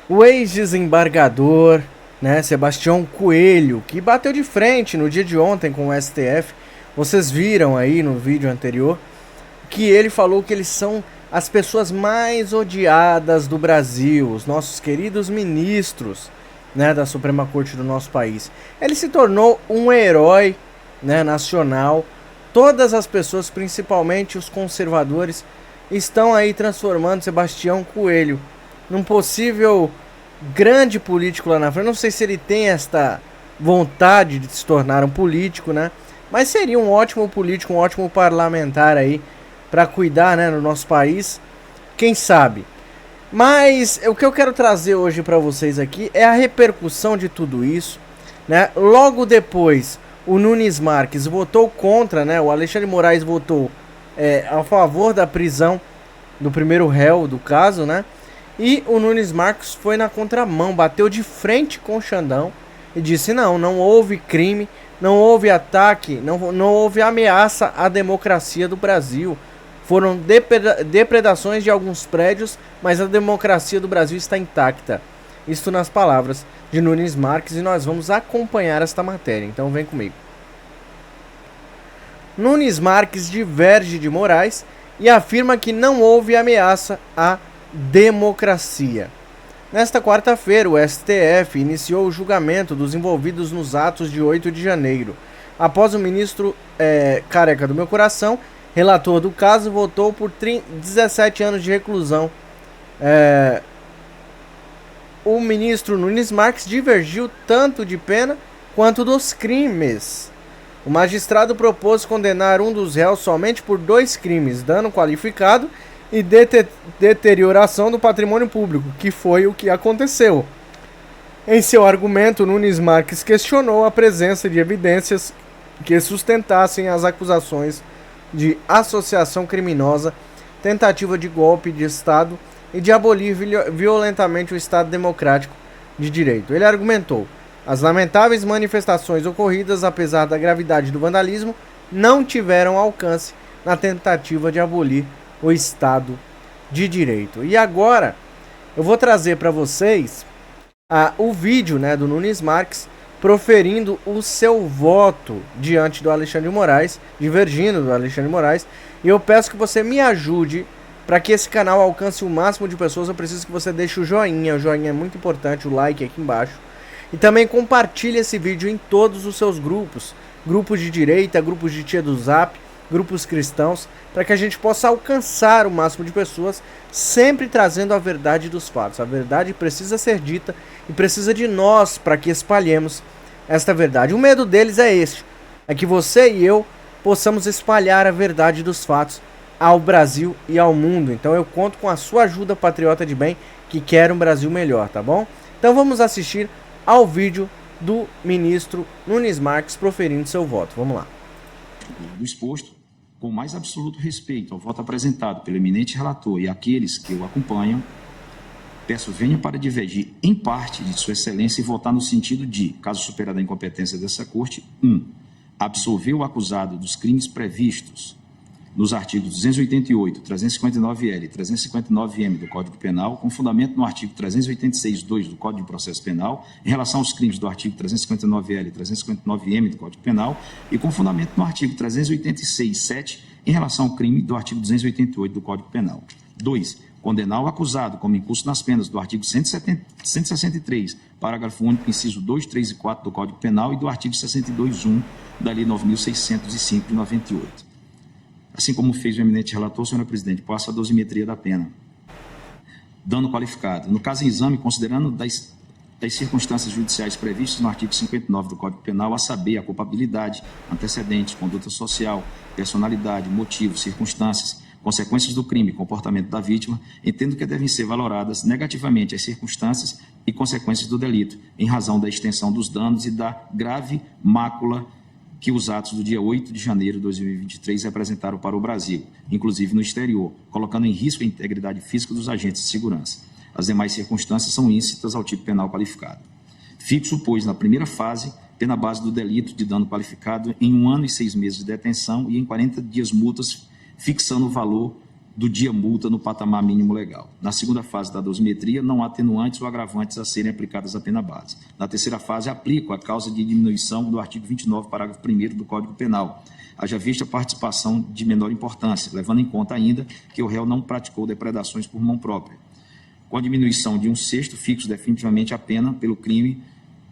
O ex-desembargador, né, Sebastião Coelho, que bateu de frente no dia de ontem com o STF, vocês viram aí no vídeo anterior, que ele falou que eles são as pessoas mais odiadas do Brasil, os nossos queridos ministros, né, da Suprema Corte do nosso país. Ele se tornou um herói, né, nacional. Todas as pessoas, principalmente os conservadores, estão aí transformando Sebastião Coelho num possível grande político lá na frente. Não sei se ele tem esta vontade de se tornar um político, né? Mas seria um ótimo político, um ótimo parlamentar aí para cuidar, né, no nosso país. Quem sabe? Mas o que eu quero trazer hoje para vocês aqui é a repercussão de tudo isso, né? Logo depois, o Nunes Marques votou contra, né? O Alexandre Moraes votou a favor da prisão do primeiro réu do caso, né? E o Nunes Marques foi na contramão, bateu de frente com o Xandão e disse: não houve crime, não houve ataque, não houve ameaça à democracia do Brasil. Foram depredações de alguns prédios, mas a democracia do Brasil está intacta. Isto nas palavras de Nunes Marques, e nós vamos acompanhar esta matéria, então vem comigo. Nunes Marques diverge de Moraes e afirma que não houve ameaça à democracia. Nesta quarta-feira, o STF iniciou o julgamento dos envolvidos nos atos de 8 de janeiro. Após o ministro Careca do Meu Coração, relator do caso, votou por 17 anos de reclusão. O ministro Nunes Marques divergiu tanto de pena quanto dos crimes. O magistrado propôs condenar um dos réus somente por 2 crimes: dano qualificado e deterioração do patrimônio público, que foi o que aconteceu. Em seu argumento, Nunes Marques questionou a presença de evidências que sustentassem as acusações de associação criminosa, tentativa de golpe de Estado e de abolir violentamente o Estado democrático de direito. Ele argumentou: as lamentáveis manifestações ocorridas, apesar da gravidade do vandalismo, não tiveram alcance na tentativa de abolir o Estado de Direito. E agora eu vou trazer para vocês o vídeo, né, do Nunes Marques proferindo o seu voto diante do Alexandre Moraes, divergindo do Alexandre Moraes. E eu peço que você me ajude para que esse canal alcance o máximo de pessoas. Eu preciso que você deixe o joinha é muito importante, o like aqui embaixo. E também compartilhe esse vídeo em todos os seus grupos, grupos de direita, grupos de tia do Zap, grupos cristãos, para que a gente possa alcançar o máximo de pessoas, sempre trazendo a verdade dos fatos. A verdade precisa ser dita e precisa de nós para que espalhemos esta verdade. O medo deles é este: é que você e eu possamos espalhar a verdade dos fatos ao Brasil e ao mundo. Então eu conto com a sua ajuda, patriota de bem, que quer um Brasil melhor, tá bom? Então vamos assistir ao vídeo do ministro Nunes Marques proferindo seu voto. Vamos lá. Do exposto, com o mais absoluto respeito ao voto apresentado pelo eminente relator e aqueles que o acompanham, peço venha para divergir em parte de sua excelência e votar no sentido de, caso superada a incompetência dessa Corte, 1. Absolver o acusado dos crimes previstos nos artigos 288, 359-L e 359-M do Código Penal, com fundamento no artigo 386-2 do Código de Processo Penal, em relação aos crimes do artigo 359-L e 359-M do Código Penal, e com fundamento no artigo 386-7, em relação ao crime do artigo 288 do Código Penal. 2. Condenar o acusado como incurso nas penas do artigo 163, parágrafo único, inciso 2, 3 e 4 do Código Penal e do artigo 62.1 da Lei 9.605 de 98. Assim como fez o eminente relator, senhora presidente, passa a dosimetria da pena. Dano qualificado. No caso em exame, considerando das circunstâncias judiciais previstas no artigo 59 do Código Penal, a saber, a culpabilidade, antecedentes, conduta social, personalidade, motivos, circunstâncias, consequências do crime e comportamento da vítima, entendo que devem ser valoradas negativamente as circunstâncias e consequências do delito, em razão da extensão dos danos e da grave mácula que os atos do dia 8 de janeiro de 2023 representaram para o Brasil, inclusive no exterior, colocando em risco a integridade física dos agentes de segurança. As demais circunstâncias são íncitas ao tipo penal qualificado. Fixo, pois, na primeira fase, pena base do delito de dano qualificado em 1 ano e 6 meses de detenção e em 40 dias multas, fixando o valor do dia multa no patamar mínimo legal. Na segunda fase da dosimetria, não há atenuantes ou agravantes a serem aplicadas à pena base. Na terceira fase, aplico a causa de diminuição do artigo 29, parágrafo 1º do Código Penal, haja vista a participação de menor importância, levando em conta ainda que o réu não praticou depredações por mão própria. Com a diminuição de 1/6, fixo definitivamente a pena pelo crime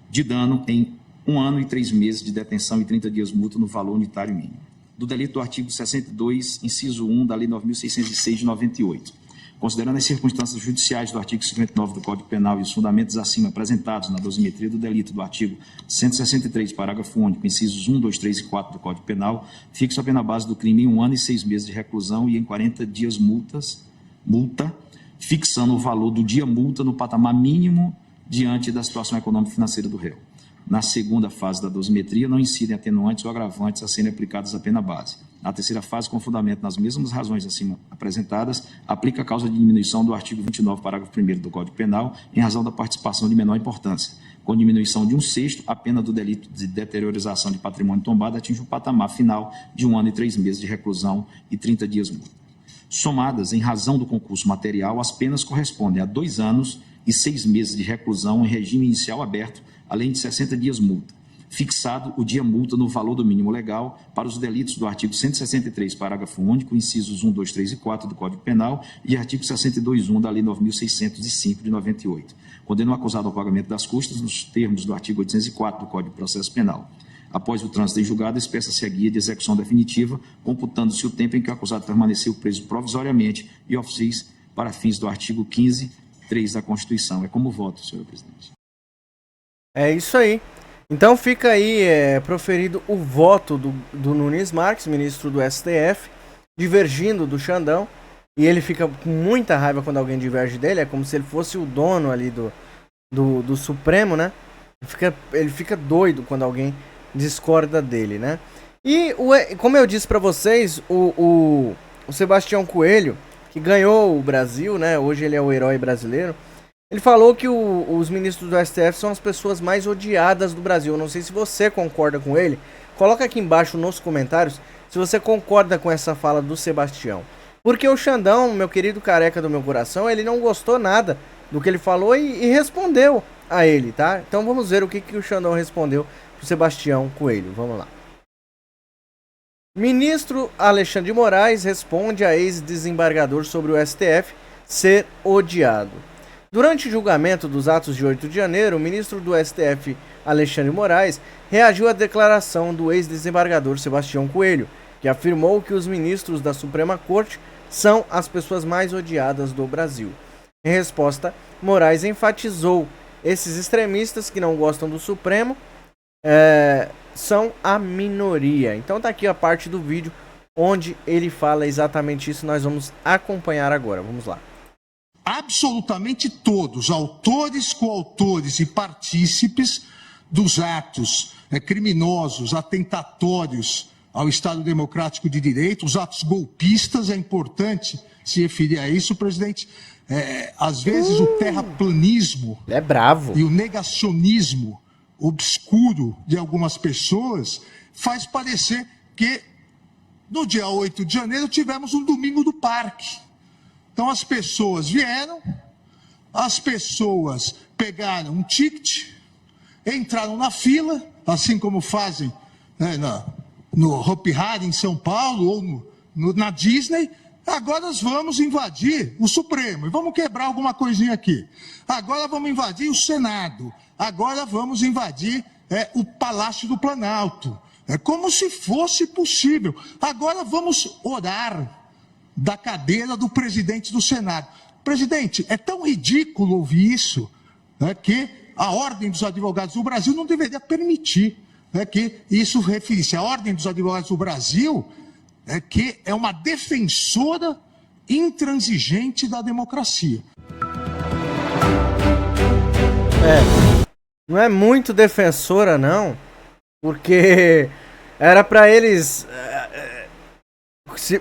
de dano em 1 ano e 3 meses de detenção e 30 dias multa no valor unitário mínimo. Do delito do artigo 62, inciso 1 da Lei 9.606 de 98. Considerando as circunstâncias judiciais do artigo 59 do Código Penal e os fundamentos acima apresentados na dosimetria do delito do artigo 163, parágrafo único, incisos 1, 2, 3 e 4 do Código Penal, fixo a pena base do crime em 1 ano e 6 meses de reclusão e em 40 dias multa, fixando o valor do dia multa no patamar mínimo diante da situação econômica e financeira do réu. Na segunda fase da dosimetria, não incidem atenuantes ou agravantes a serem aplicados à pena base. Na terceira fase, com fundamento nas mesmas razões acima apresentadas, aplica a causa de diminuição do artigo 29, parágrafo 1º do Código Penal, em razão da participação de menor importância. Com diminuição de 1/6, a pena do delito de deteriorização de patrimônio tombado atinge o patamar final de 1 ano e 3 meses de reclusão e 30 dias multa. Somadas, em razão do concurso material, as penas correspondem a 2 anos e 6 meses de reclusão em regime inicial aberto, além de 60 dias multa, fixado o dia multa no valor do mínimo legal para os delitos do artigo 163, parágrafo único, incisos 1, 2, 3 e 4 do Código Penal e artigo 62.1 da Lei 9.605 de 98. Condena o acusado ao pagamento das custas nos termos do artigo 804 do Código de Processo Penal. Após o trânsito em julgado, expressa-se a guia de execução definitiva, computando-se o tempo em que o acusado permaneceu preso provisoriamente e ofício para fins do artigo 15, 3 da Constituição. É como voto, senhor presidente. É isso aí. Então fica aí proferido o voto do Nunes Marques, ministro do STF, divergindo do Xandão. E ele fica com muita raiva quando alguém diverge dele. É como se ele fosse o dono ali do Supremo, né? Ele fica doido quando alguém discorda dele, né? E como eu disse pra vocês, o Sebastião Coelho, que ganhou o Brasil, né? Hoje ele é o herói brasileiro. Ele falou que os ministros do STF são as pessoas mais odiadas do Brasil. Eu não sei se você concorda com ele. Coloca aqui embaixo nos comentários se você concorda com essa fala do Sebastião. Porque o Xandão, meu querido careca do meu coração, ele não gostou nada do que ele falou e respondeu a ele, tá? Então vamos ver o que o Xandão respondeu pro Sebastião Coelho. Vamos lá. Ministro Alexandre de Moraes responde a ex-desembargador sobre o STF ser odiado. Durante o julgamento dos atos de 8 de janeiro, o ministro do STF, Alexandre de Moraes, reagiu à declaração do ex-desembargador Sebastião Coelho, que afirmou que os ministros da Suprema Corte são as pessoas mais odiadas do Brasil. Em resposta, Moraes enfatizou: esses extremistas que não gostam do Supremo são a minoria. Então tá aqui a parte do vídeo onde ele fala exatamente isso. Nós vamos acompanhar agora. Vamos lá. Absolutamente todos, autores, coautores e partícipes dos atos criminosos, atentatórios ao Estado Democrático de Direito, os atos golpistas, é importante se referir a isso, presidente. Às vezes o terraplanismo é bravo. E o negacionismo obscuro de algumas pessoas faz parecer que no dia 8 de janeiro tivemos um domingo do parque. Então as pessoas vieram, as pessoas pegaram um ticket, entraram na fila, assim como fazem no Hopi Hari em São Paulo ou na Disney. Agora nós vamos invadir o Supremo e vamos quebrar alguma coisinha aqui. Agora vamos invadir o Senado. Agora vamos invadir o Palácio do Planalto. É como se fosse possível. Agora vamos orar da cadeira do presidente do Senado. Presidente, é tão ridículo ouvir isso, que a Ordem dos Advogados do Brasil não deveria permitir que isso referisse. A Ordem dos Advogados do Brasil que é uma defensora intransigente da democracia. Não é muito defensora, não, porque era para eles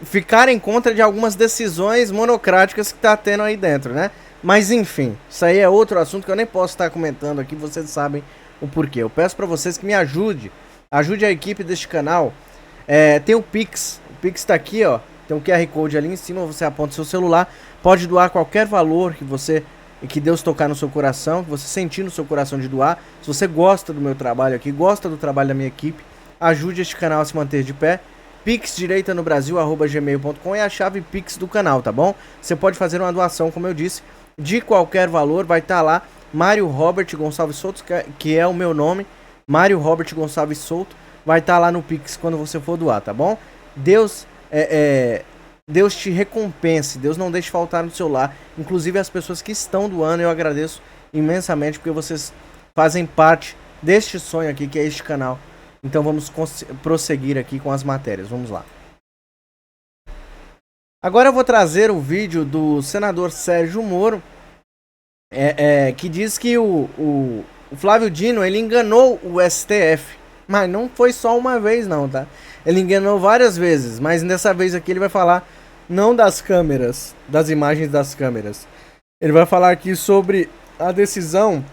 ficarem contra de algumas decisões monocráticas que tá tendo aí dentro, né? Mas enfim, isso aí é outro assunto que eu nem posso estar comentando aqui, vocês sabem o porquê. Eu peço para vocês que me ajude a equipe deste canal. Tem o Pix tá aqui, ó. Tem um QR Code ali em cima, você aponta seu celular, pode doar qualquer valor que Deus tocar no seu coração, que você sentir no seu coração de doar. Se você gosta do meu trabalho aqui, gosta do trabalho da minha equipe, ajude este canal a se manter de pé. pixdireitanobrasil@gmail.com é a chave Pix do canal, tá bom? Você pode fazer uma doação, como eu disse, de qualquer valor, vai estar lá, Mário Robert Gonçalves Souto, que é o meu nome, Mário Robert Gonçalves Souto, vai estar lá no Pix quando você for doar, tá bom? Deus te recompense, Deus não deixe faltar no seu lar, inclusive as pessoas que estão doando, eu agradeço imensamente, porque vocês fazem parte deste sonho aqui, que é este canal. Então vamos prosseguir aqui com as matérias, vamos lá. Agora eu vou trazer o vídeo do senador Sérgio Moro, que diz que o Flávio Dino, ele enganou o STF. Mas não foi só uma vez não, tá? Ele enganou várias vezes, mas dessa vez aqui ele vai falar não das câmeras, das imagens das câmeras. Ele vai falar aqui sobre a decisão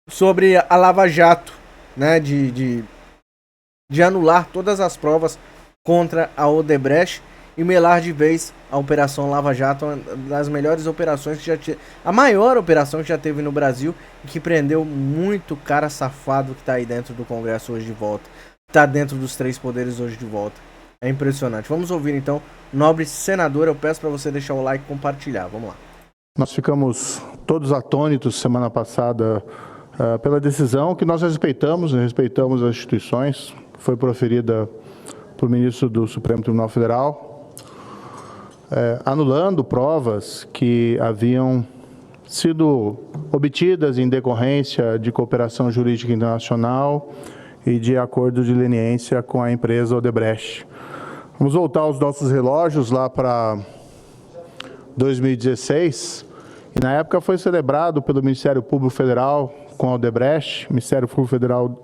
sobre a Lava Jato, né? De anular todas as provas contra a Odebrecht e melar de vez a Operação Lava Jato, uma das melhores operações que já teve, a maior operação que já teve no Brasil, e que prendeu muito cara safado que tá aí dentro do Congresso hoje de volta, tá dentro dos 3 poderes hoje de volta. É impressionante. Vamos ouvir então, nobre senador, eu peço para você deixar o like e compartilhar, vamos lá. Nós ficamos todos atônitos semana passada pela decisão que nós respeitamos as instituições, foi proferida por ministro do Supremo Tribunal Federal, anulando provas que haviam sido obtidas em decorrência de cooperação jurídica internacional e de acordo de leniência com a empresa Odebrecht. Vamos voltar os nossos relógios lá para 2016, e na época foi celebrado pelo Ministério Público Federal com a Odebrecht, Ministério Público Federal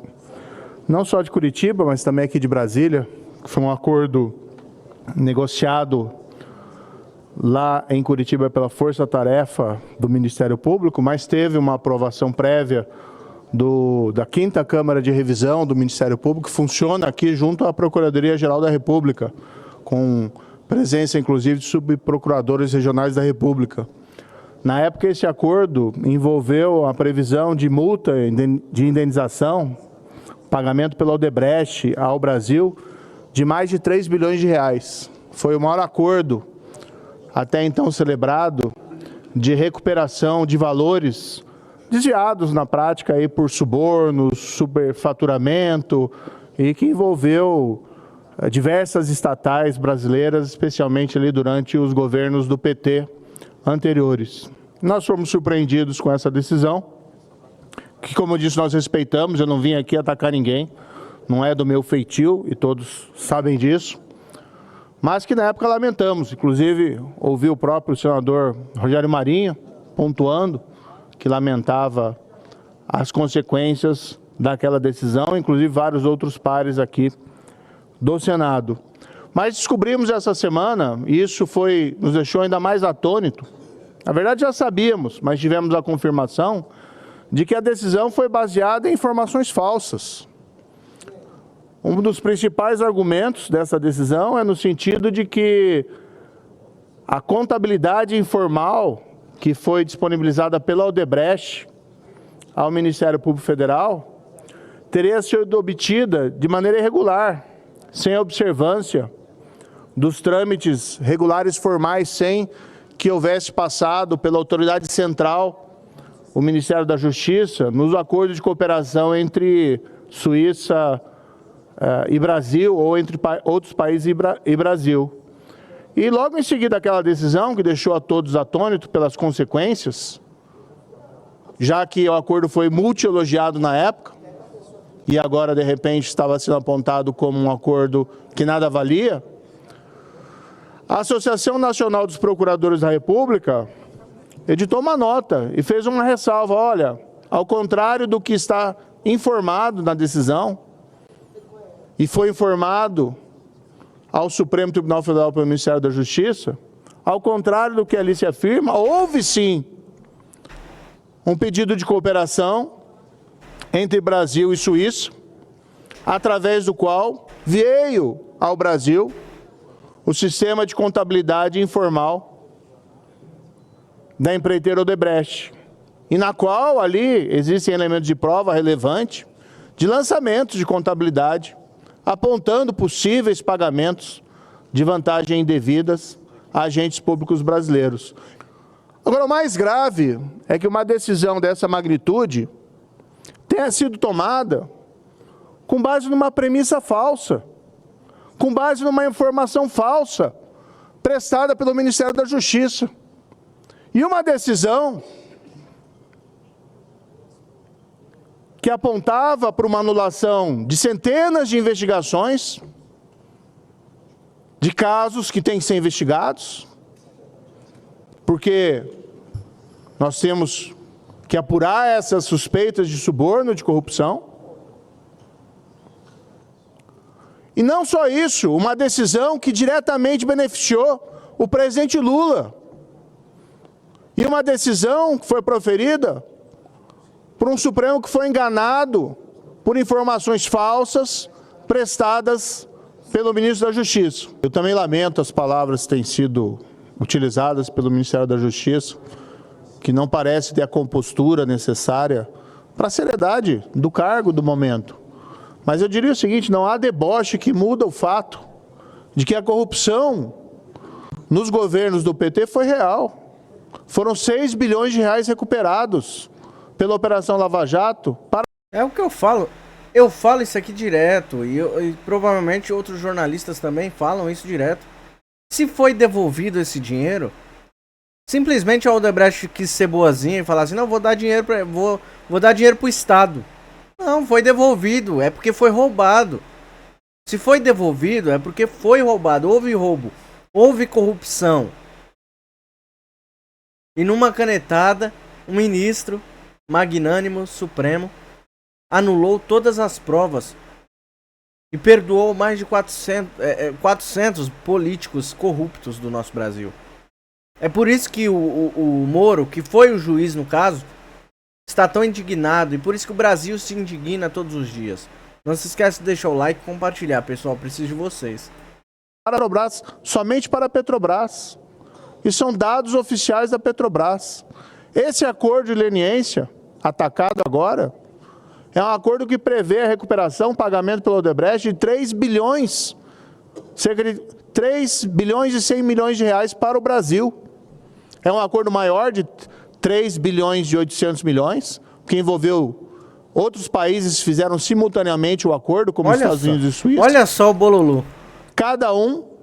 não só de Curitiba, mas também aqui de Brasília, que foi um acordo negociado lá em Curitiba pela força-tarefa do Ministério Público, mas teve uma aprovação prévia da 5ª Câmara de Revisão do Ministério Público, que funciona aqui junto à Procuradoria-Geral da República, com presença, inclusive, de subprocuradores regionais da República. Na época, esse acordo envolveu a previsão de multa de indenização, pagamento pela Odebrecht ao Brasil, de mais de 3 bilhões de reais. Foi o maior acordo até então celebrado de recuperação de valores desviados na prática aí por subornos, superfaturamento, e que envolveu diversas estatais brasileiras, especialmente ali durante os governos do PT anteriores. Nós fomos surpreendidos com essa decisão, que, como eu disse, nós respeitamos. Eu não vim aqui atacar ninguém, não é do meu feitio, e todos sabem disso, mas que na época lamentamos. Inclusive, ouvi o próprio senador Rogério Marinho pontuando que lamentava as consequências daquela decisão, inclusive vários outros pares aqui do Senado. Mas descobrimos essa semana, e isso nos deixou ainda mais atônito. Na verdade já sabíamos, mas tivemos a confirmação de que a decisão foi baseada em informações falsas. Um dos principais argumentos dessa decisão é no sentido de que a contabilidade informal que foi disponibilizada pela Odebrecht ao Ministério Público Federal teria sido obtida de maneira irregular, sem observância dos trâmites regulares formais, sem que houvesse passado pela autoridade central, o Ministério da Justiça, nos acordos de cooperação entre Suíça e Brasil, ou entre outros países e Brasil. E logo em seguida aquela decisão, que deixou a todos atônitos pelas consequências, já que o acordo foi multi-elogiado na época, e agora de repente estava sendo apontado como um acordo que nada valia, a Associação Nacional dos Procuradores da República editou uma nota e fez uma ressalva: olha, ao contrário do que está informado na decisão, e foi informado ao Supremo Tribunal Federal pelo Ministério da Justiça, ao contrário do que ali se afirma, houve sim um pedido de cooperação entre Brasil e Suíça, através do qual veio ao Brasil o sistema de contabilidade informal da empreiteira Odebrecht, e na qual ali existem elementos de prova relevante de lançamento de contabilidade, apontando possíveis pagamentos de vantagem indevidas a agentes públicos brasileiros. Agora, o mais grave é que uma decisão dessa magnitude tenha sido tomada com base numa premissa falsa, com base numa informação falsa prestada pelo Ministério da Justiça. E uma decisão que apontava para uma anulação de centenas de investigações, de casos que têm que ser investigados, porque nós temos que apurar essas suspeitas de suborno, de corrupção. E não só isso, uma decisão que diretamente beneficiou o presidente Lula. E uma decisão que foi proferida por um Supremo que foi enganado por informações falsas prestadas pelo ministro da Justiça. Eu também lamento as palavras que têm sido utilizadas pelo Ministério da Justiça, que não parece ter a compostura necessária para a seriedade do cargo do momento. Mas eu diria o seguinte, não há deboche que muda o fato de que a corrupção nos governos do PT foi real. Foram 6 bilhões de reais recuperados pela Operação Lava Jato. É o que eu falo. Eu falo isso aqui direto e provavelmente outros jornalistas também falam isso direto. Se foi devolvido esse dinheiro, simplesmente a Odebrecht quis ser boazinha e falar assim, não, vou dar dinheiro vou dar dinheiro pro Estado. Não, foi devolvido, é porque foi roubado. Se foi devolvido, é porque foi roubado, houve roubo, houve corrupção. E numa canetada, um ministro magnânimo, supremo, anulou todas as provas e perdoou mais de 400 políticos corruptos do nosso Brasil. É por isso que o Moro, que foi o juiz no caso, está tão indignado, e por isso que o Brasil se indigna todos os dias. Não se esqueça de deixar o like e compartilhar, pessoal, preciso de vocês. Para a Petrobras, somente para a Petrobras. E são dados oficiais da Petrobras. Esse acordo de leniência, atacado agora, é um acordo que prevê a recuperação, pagamento pelo Odebrecht de 3 bilhões, cerca de 3 bilhões e 100 milhões de reais para o Brasil. É um acordo maior de 3 bilhões e 800 milhões, que envolveu outros países que fizeram simultaneamente o acordo, como os Estados Unidos e Suíça. Olha só o bololô. Cada um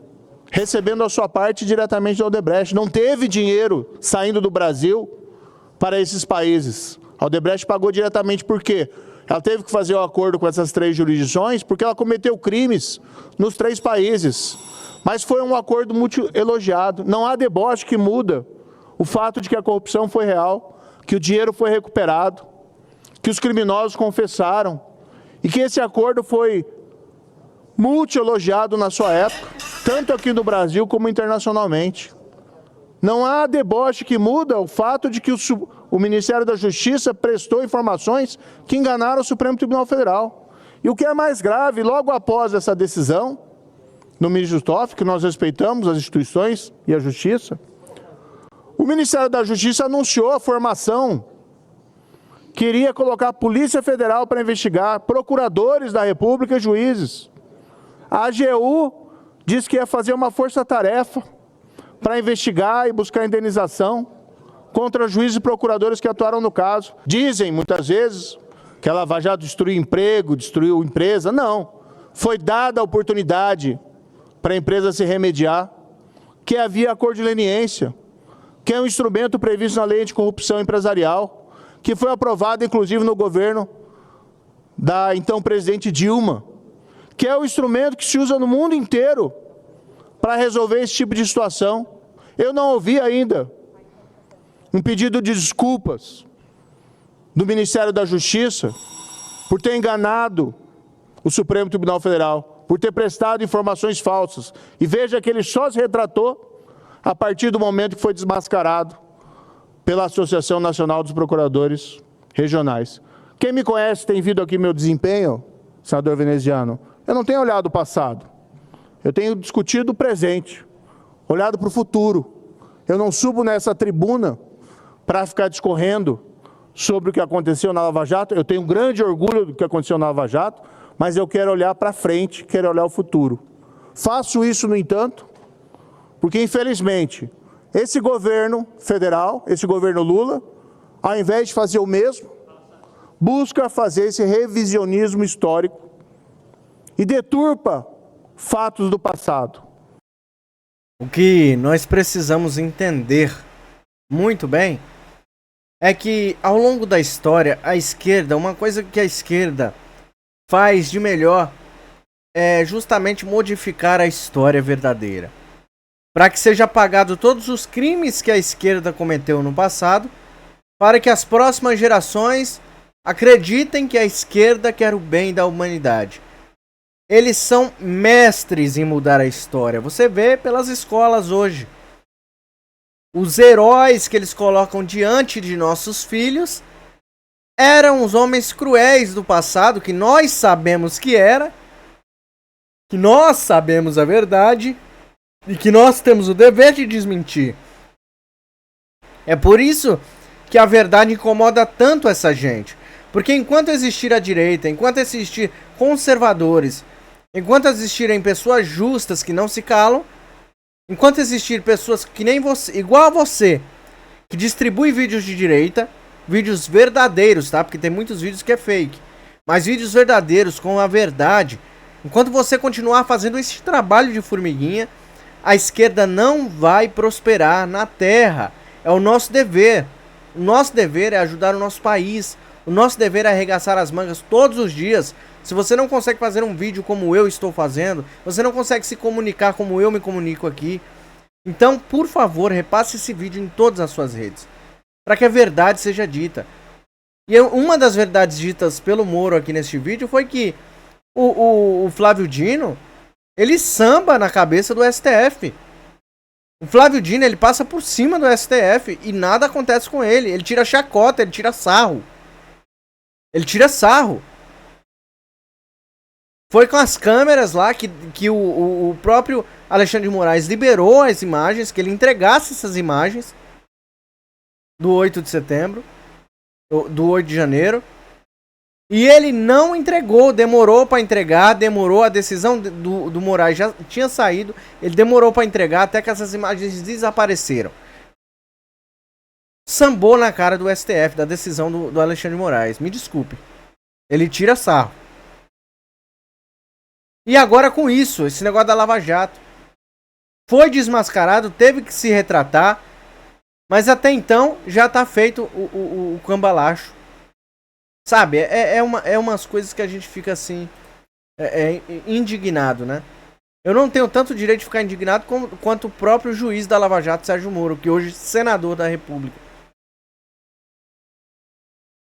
recebendo a sua parte diretamente da Odebrecht. Não teve dinheiro saindo do Brasil para esses países. A Odebrecht pagou diretamente por quê? Ela teve que fazer o acordo com essas 3 jurisdições porque ela cometeu crimes nos 3 países. Mas foi um acordo muito elogiado. Não há deboche que muda o fato de que a corrupção foi real, que o dinheiro foi recuperado, que os criminosos confessaram e que esse acordo foi muito elogiado na sua época, tanto aqui no Brasil como internacionalmente. Não há deboche que muda o fato de que o Ministério da Justiça prestou informações que enganaram o Supremo Tribunal Federal. E o que é mais grave, logo após essa decisão, no ministro Toff, que nós respeitamos as instituições e a Justiça, o Ministério da Justiça anunciou a formação, queria colocar a Polícia Federal para investigar, procuradores da República e juízes. A AGU disse que ia fazer uma força-tarefa para investigar e buscar indenização contra juízes e procuradores que atuaram no caso. Dizem, muitas vezes, que a Lava Jato destruiu emprego, destruiu empresa. Não. Foi dada a oportunidade para a empresa se remediar, que havia acordo de leniência, que é um instrumento previsto na Lei Anticorrupção Empresarial, que foi aprovado, inclusive, no governo da então presidente Dilma, que é o instrumento que se usa no mundo inteiro para resolver esse tipo de situação. Eu não ouvi ainda um pedido de desculpas do Ministério da Justiça por ter enganado o Supremo Tribunal Federal, por ter prestado informações falsas. E veja que ele só se retratou a partir do momento que foi desmascarado pela Associação Nacional dos Procuradores Regionais. Quem me conhece tem visto aqui meu desempenho, senador veneziano. Eu não tenho olhado o passado. Eu tenho discutido o presente, olhado para o futuro. Eu não subo nessa tribuna para ficar discorrendo sobre o que aconteceu na Lava Jato. Eu tenho grande orgulho do que aconteceu na Lava Jato, mas eu quero olhar para frente, quero olhar o futuro. Faço isso, no entanto, porque, infelizmente, esse governo federal, esse governo Lula, ao invés de fazer o mesmo, busca fazer esse revisionismo histórico e deturpa fatos do passado. O que nós precisamos entender muito bem é que, ao longo da história, a esquerda, uma coisa que a esquerda faz de melhor é justamente modificar a história verdadeira, para que seja apagado todos os crimes que a esquerda cometeu no passado, para que as próximas gerações acreditem que a esquerda quer o bem da humanidade. Eles são mestres em mudar a história. Você vê pelas escolas hoje. Os heróis que eles colocam diante de nossos filhos eram os homens cruéis do passado, que nós sabemos que era, que nós sabemos a verdade e que nós temos o dever de desmentir. É por isso que a verdade incomoda tanto essa gente. Porque enquanto existir a direita, enquanto existir conservadores, enquanto existirem pessoas justas que não se calam, enquanto existir pessoas que nem você, igual a você, que distribui vídeos de direita, vídeos verdadeiros, tá? Porque tem muitos vídeos que é fake, mas vídeos verdadeiros com a verdade, enquanto você continuar fazendo esse trabalho de formiguinha, a esquerda não vai prosperar na terra. É o nosso dever. O nosso dever é ajudar o nosso país. O nosso dever é arregaçar as mangas todos os dias. Se você não consegue fazer um vídeo como eu estou fazendo, você não consegue se comunicar como eu me comunico aqui, então, por favor, repasse esse vídeo em todas as suas redes, para que a verdade seja dita. E uma das verdades ditas pelo Moro aqui neste vídeo foi que o Flávio Dino, ele samba na cabeça do STF. O Flávio Dino, ele passa por cima do STF e nada acontece com ele. Ele tira chacota, ele tira sarro. Ele tira sarro. Foi com as câmeras lá que o próprio Alexandre de Moraes liberou as imagens, que ele entregasse essas imagens do 8 de setembro, do 8 de janeiro. E ele não entregou, demorou para entregar, demorou, a decisão do Moraes já tinha saído, ele demorou para entregar até que essas imagens desapareceram. Sambou na cara do STF, da decisão do Alexandre de Moraes, me desculpe. Ele tira sarro. E agora com isso, esse negócio da Lava Jato foi desmascarado, teve que se retratar, mas até então já tá feito o cambalacho. Sabe, é umas coisas que a gente fica assim, indignado, né? Eu não tenho tanto direito de ficar indignado quanto o próprio juiz da Lava Jato, Sérgio Moro, que hoje é senador da República.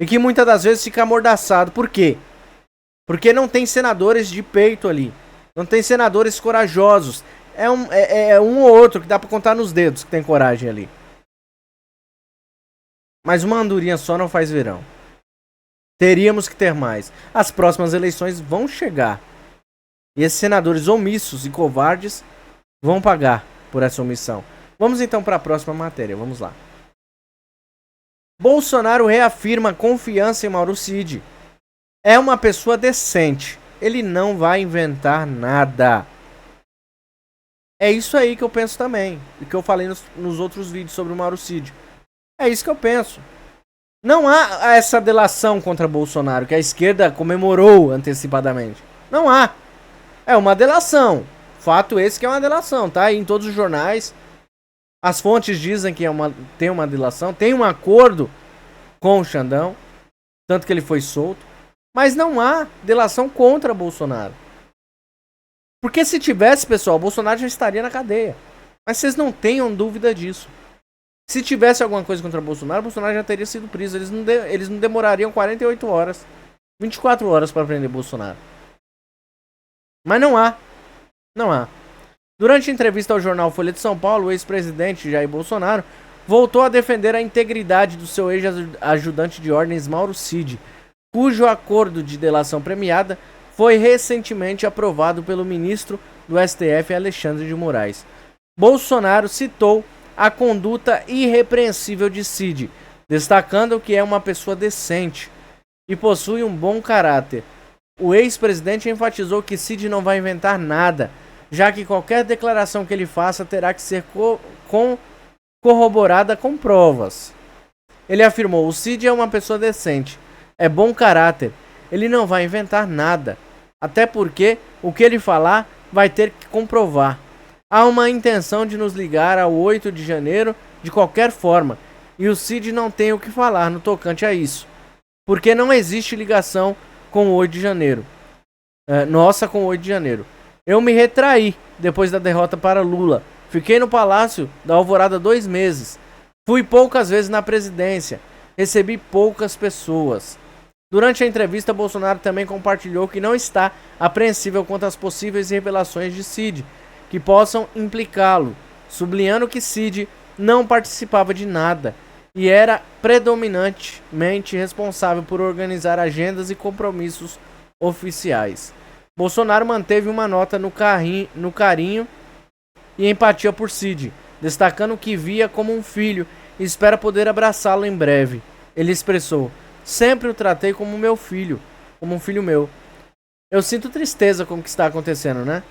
E que muitas das vezes fica amordaçado. Por quê? Porque não tem senadores de peito ali. Não tem senadores corajosos. É um ou outro que dá pra contar nos dedos que tem coragem ali. Mas uma andorinha só não faz verão. Teríamos que ter mais. As próximas eleições vão chegar. E esses senadores omissos e covardes vão pagar por essa omissão. Vamos então para a próxima matéria. Vamos lá. Bolsonaro reafirma confiança em Mauro Cid. É uma pessoa decente. Ele não vai inventar nada. É isso aí que eu penso também. E que eu falei nos outros vídeos sobre o Mauro Cid. É isso que eu penso. Não há essa delação contra Bolsonaro que a esquerda comemorou antecipadamente. Não há. É uma delação. Fato esse que é uma delação. Tá aí em todos os jornais. As fontes dizem que tem uma delação. Tem um acordo com o Xandão. Tanto que ele foi solto. Mas não há delação contra Bolsonaro. Porque se tivesse, pessoal, Bolsonaro já estaria na cadeia. Mas vocês não tenham dúvida disso. Se tivesse alguma coisa contra Bolsonaro, Bolsonaro já teria sido preso. Eles não demorariam 48 horas, 24 horas para prender Bolsonaro. Mas não há. Não há. Durante a entrevista ao jornal Folha de São Paulo, o ex-presidente Jair Bolsonaro voltou a defender a integridade do seu ex-ajudante de ordens Mauro Cid, cujo acordo de delação premiada foi recentemente aprovado pelo ministro do STF, Alexandre de Moraes. Bolsonaro citou a conduta irrepreensível de Cid, destacando que é uma pessoa decente e possui um bom caráter. O ex-presidente enfatizou que Cid não vai inventar nada, já que qualquer declaração que ele faça terá que ser corroborada com provas. Ele afirmou: o Cid é uma pessoa decente, é bom caráter, ele não vai inventar nada, até porque o que ele falar vai ter que comprovar. Há uma intenção de nos ligar ao 8 de janeiro de qualquer forma, e o Cid não tem o que falar no tocante a isso, porque não existe ligação com o 8 de janeiro. Nossa, com o 8 de janeiro. Eu me retraí depois da derrota para Lula. Fiquei no Palácio da Alvorada 2 meses. Fui poucas vezes na presidência. Recebi poucas pessoas. Durante a entrevista, Bolsonaro também compartilhou que não está apreensível quanto às possíveis revelações de Cid que possam implicá-lo, sublinhando que Cid não participava de nada e era predominantemente responsável por organizar agendas e compromissos oficiais. Bolsonaro manteve uma nota no carinho e empatia por Cid, destacando que via como um filho e espera poder abraçá-lo em breve. Ele expressou: sempre o tratei como meu filho, como um filho meu. Eu sinto tristeza com o que está acontecendo, né?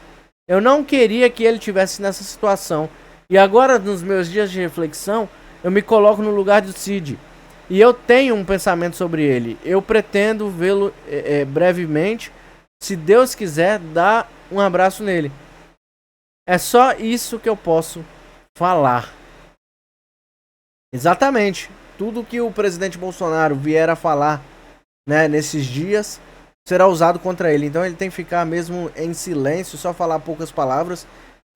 Eu não queria que ele estivesse nessa situação. E agora, nos meus dias de reflexão, eu me coloco no lugar do Cid. E eu tenho um pensamento sobre ele. Eu pretendo vê-lo brevemente. Se Deus quiser, dar um abraço nele. É só isso que eu posso falar. Exatamente. Tudo que o presidente Bolsonaro vier a falar, né, nesses dias será usado contra ele. Então ele tem que ficar mesmo em silêncio, só falar poucas palavras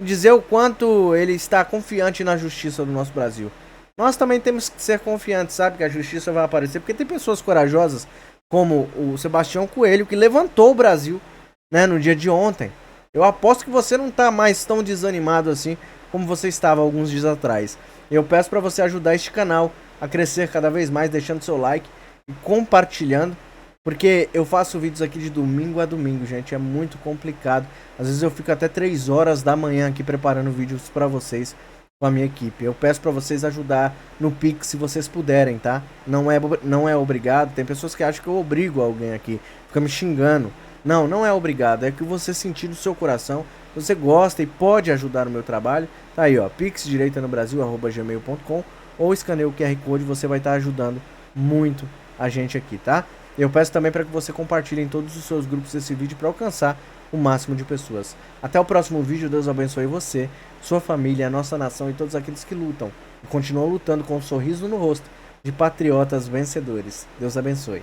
e dizer o quanto ele está confiante na justiça do nosso Brasil. Nós também temos que ser confiantes, sabe, que a justiça vai aparecer, porque tem pessoas corajosas como o Sebastião Coelho, que levantou o Brasil, né, no dia de ontem. Eu aposto que você não está mais tão desanimado assim como você estava alguns dias atrás. Eu peço para você ajudar este canal a crescer cada vez mais, deixando seu like e compartilhando, porque eu faço vídeos aqui de domingo a domingo, gente, é muito complicado. Às vezes eu fico até 3 horas da manhã aqui preparando vídeos para vocês com a minha equipe. Eu peço para vocês ajudar no Pix se vocês puderem, tá? Não é obrigado. Tem pessoas que acham que eu obrigo alguém aqui, fica me xingando. Não é obrigado, é que você sentir no seu coração, você gosta e pode ajudar no meu trabalho. Tá aí, ó, pixdireitanobrasil@gmail.com, ou escaneia o QR Code, você vai estar ajudando muito a gente aqui, tá? Eu peço também para que você compartilhe em todos os seus grupos esse vídeo para alcançar o máximo de pessoas. Até o próximo vídeo, Deus abençoe você, sua família, a nossa nação e todos aqueles que lutam e continuam lutando com um sorriso no rosto de patriotas vencedores. Deus abençoe.